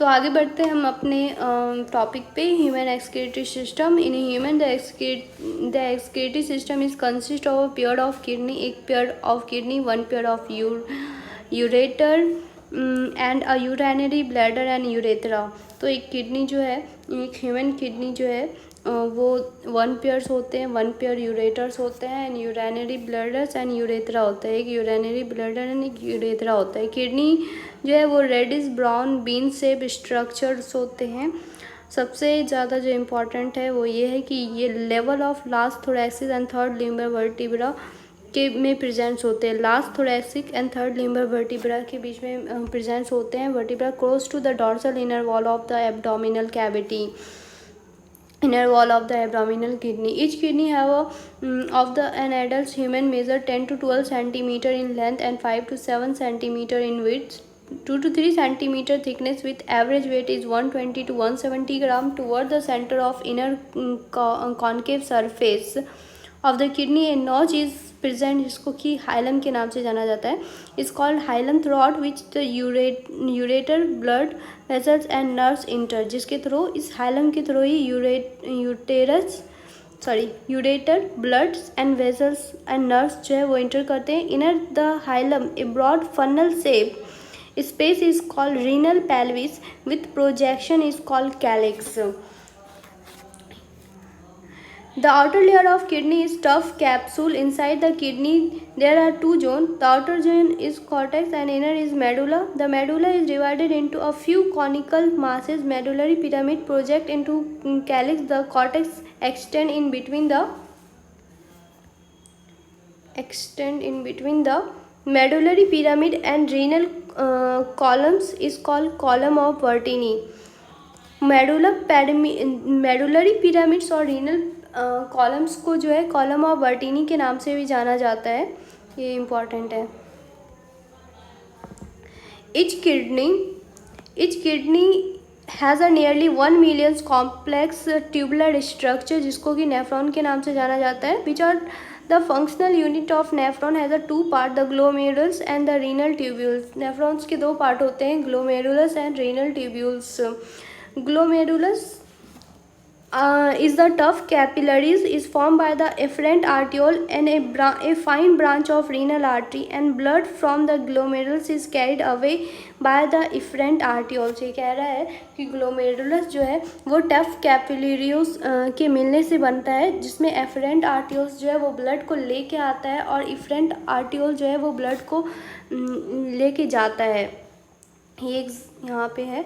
तो आगे बढ़ते हैं हम अपने टॉपिक पे, human excretory system. In human the excretory system is consist of a pair of kidney, एक pair of kidney, one pair of ureter and a urinary bladder and urethra. तो एक किडनी जो है, एक ह्यूमन किडनी जो है वो one pairs होते हैं, वन पेयर यूरेटर्स होते हैं and urinary bladders and urethra होता है, एक यूरिनरी ब्लैडर एंड एक यूरेथ्रा होता है। किडनी जो है वो reddish brown bean shape structures होते हैं। सबसे ज़्यादा जो इम्पोर्टेंट है वो ये है कि ये level of last thoracic and third lumbar vertebra के में प्रेजेंस होते हैं। Last thoracic and third lumbar vertebra के बीच में प्रेजेंस होते हैं। Vertebra close to the dorsal inner wall of the abdominal cavity, inner wall of the abdominal kidney. Each kidney have of the an adult human measure 10 to 12 centimeter in length and 5 to 7 centimeter in width, 2 to 3 centimeter thickness, with average weight is 120 to 170 gram. Toward the center of inner concave surface of the kidney a notch is present, जिसको कि hilum के नाम से जाना जाता है। Is called hilum through which the ureter blood vessels and nerves enter, जिसके through, इस हाइलम के थ्रू ही ureter blood and vessels and nerves जो है वो इंटर करते हैं। Inner the hilum a broad funnel shape space is called renal pelvis with projection is called calyx. The outer layer of kidney is tough capsule. Inside the kidney there are two zones. The outer zone is cortex and inner is medulla. The medulla is divided into a few conical masses. Medullary pyramid project into calyx. The cortex extend in between the medullary pyramid and renal columns is called column of Bertini. Medullary pyramids और renal columns को जो है column of बर्टीनी के नाम से भी जाना जाता है। ये इम्पॉर्टेंट है। Each kidney has a nearly 1 million complex tubular structure, जिसको कि नेफ्रॉन के नाम से जाना जाता है। Which are the functional unit of nephron has a two part, the glomerulus and the renal tubules. Nephrons के दो पार्ट होते हैं, glomerulus and renal tubules. Glomerulus is the tough capillaries is formed by the efferent arteriole and a fine branch of renal artery, and blood from the glomerulus is carried away by the efferent arterioles. ये कह रहा है कि glomerulus जो है वो tough capillaries के मिलने से बनता है, जिसमें efferent arterioles जो है वो ब्लड को लेके आता है और efferent arteriole जो है वो ब्लड को लेके जाता है। ये यहाँ पे है,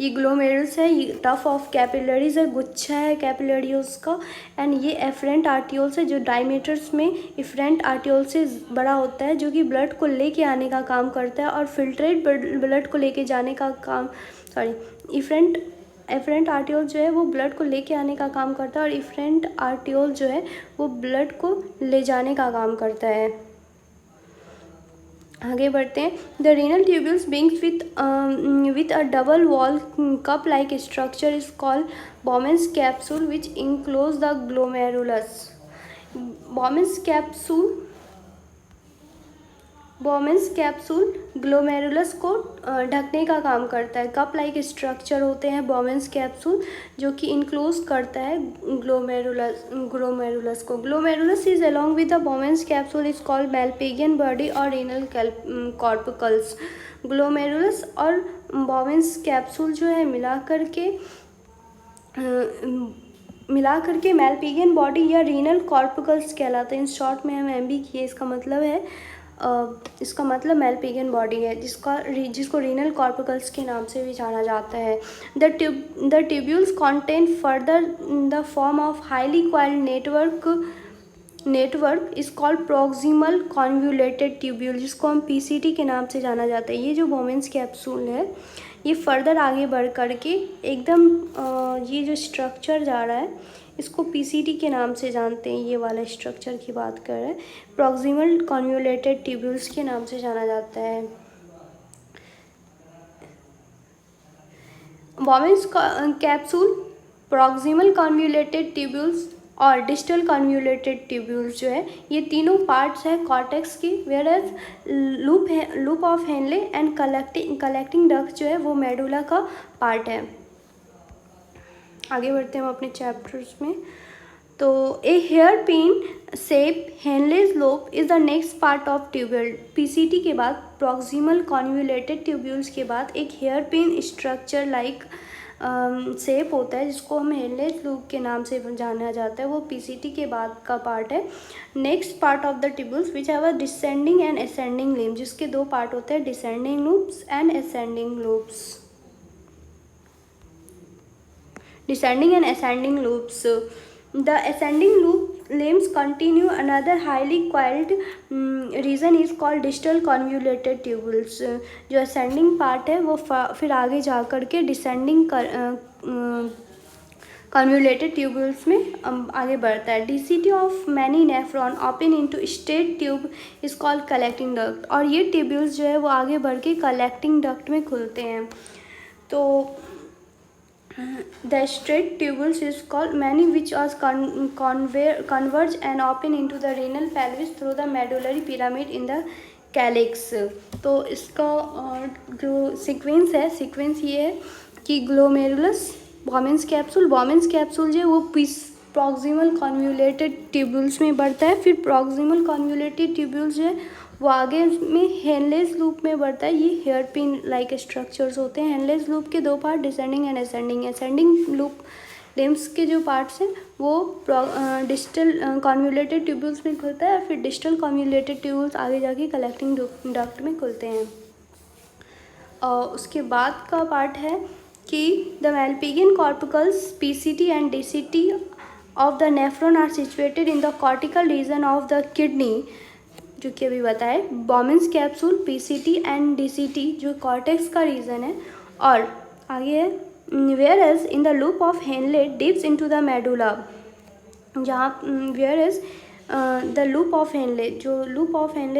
ये ग्लोमेरुलस है, ये टफ ऑफ कैपिलरीज है, गुच्छा है कैपिलरीज का, एंड ये एफरेंट आर्टियोल्स है जो डायमीटर्स में एफरेंट आर्टियोल से बड़ा होता है, जो कि ब्लड को लेके आने का काम करता है और फिल्ट्रेट ब्लड को लेके जाने का काम, एफरेंट आर्टियोल जो है वो ब्लड को लेके आने का काम करता है और एफरेंट आर्टियोल जो है वो ब्लड को ले जाने का काम करता है। आगे बढ़ते हैं। The renal tubules beings with a double wall cup like structure is called Bowman's capsule which enclose the glomerulus. Bowman's capsule glomerulus को ढकने का काम करता है। कप लाइक स्ट्रक्चर होते हैं बॉमेंस कैप्सूल, जो कि इनक्लोज करता है ग्लोमेरुलस को। Glomerulus is along with the Bowman's capsule is called Malpighian body और रीनल कॉर्पिकल्स। ग्लोमेरुलस और बॉमेंस कैप्सूल जो है मिला करके मैल्पिगियन बॉडी या रीनल कॉर्पिकल्स कहलाते हैं। इन शॉर्ट में हम एमबी किए, इसका मतलब मैल्पिगियन बॉडी है, जिसको रीनल कॉर्पिकल्स के नाम से भी जाना जाता है। The tubules contain further the form of highly coiled network is called proximal convoluted tubule, जिसको हम पीसीटी के नाम से जाना जाता है। ये जो बॉमेंस कैप्सूल है ये फर्दर आगे बढ़ करके एकदम ये जो स्ट्रक्चर जा रहा है इसको पीसीटी के नाम से जानते हैं। ये वाला स्ट्रक्चर की बात कर रहे हैं, प्रॉक्सिमल कॉन्वोल्यूटेड ट्यूब्यूल्स के नाम से जाना जाता है। Bowman's capsule, proximal convoluted tubules और डिस्टल कन्वोल्यूटेड ट्यूब्यूल्स जो है, ये तीनों पार्ट्स है कॉर्टेक्स की, whereas loop of Henle and collecting duct जो है वो मेडुला का पार्ट है। आगे बढ़ते हैं हम अपने चैप्टर्स में। तो a hairpin shape Henle's loop is the next part of tubule. PCT के बाद प्रॉक्सिमल कॉन्वोल्यूटेड ट्यूब्यूल्स के बाद एक hairpin structure like shape होता है जिसको हम हेनलेस लूप के नाम से जाना जाता है, वो पीसीटी के बाद का पार्ट है। Next part of the tubules which have a descending and ascending limb, जिसके दो पार्ट होते हैं, descending loops and ascending loops. Descending and ascending loops. The ascending loop limbs continue. Another highly coiled region is called distal convoluted tubules. जो ascending part है वो फिर आगे जा कर के descending convoluted tubules में आगे बढ़ता है। DCT of many nephron open into straight tube is called collecting duct, और ये tubules जो है वो आगे बढ़ के collecting duct में खुलते हैं। तो the straight tubules is called many which are converge and open into the renal pelvis through the medullary pyramid in the calyx। तो इसका जो सीक्वेंस है, सीक्वेंस ये है कि ग्लोमेरुलस, बॉमेंस कैप्सूल जो है वो प्रॉक्सिमल कॉन्वोल्यूटेड ट्यूब्यूल्स में बढ़ता है, फिर प्रॉक्सिमल कॉन्वोल्यूटेड ट्यूब्यूल्स जो है वो आगे में हेनलेस लूप में बढ़ता है। ये हेयर पिन लाइक स्ट्रक्चर्स होते हैं। हेनलेस लूप के दो part, descending and ascending. Ascending loop limbs के जो पार्ट्स हैं वो डिस्टल कॉन्वोल्यूटेड ट्यूब्यूल्स में खुलता है, और फिर डिस्टल कॉन्वोल्यूटेड ट्यूब्यूल्स आगे जाके कलेक्टिंग डक्ट में खुलते हैं। उसके बाद का पार्ट है कि the Malpighian corpuscles PCT and DCT of the nephron are situated in the cortical region of the kidney, जो कि अभी बताए। Bowman's capsule, PCT and DCT जो कॉर्टेक्स का रीजन है, और आगे है whereas in the loop of Henle dips into the medulla, जहाँ whereas the loop of Henle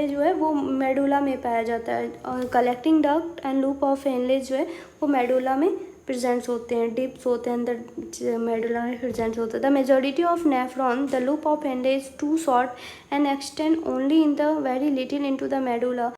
जो है वो मेडुला में पाया जाता है, और collecting duct and loop of Henle जो है वो मेडुला में प्रेजेंट्स होते हैं, डिप्स होते हैं अंदर मेडुला में प्रेजेंट्स होता है। The majority of nephron the loop of Henle is too short and extend only in the very little into the medulla.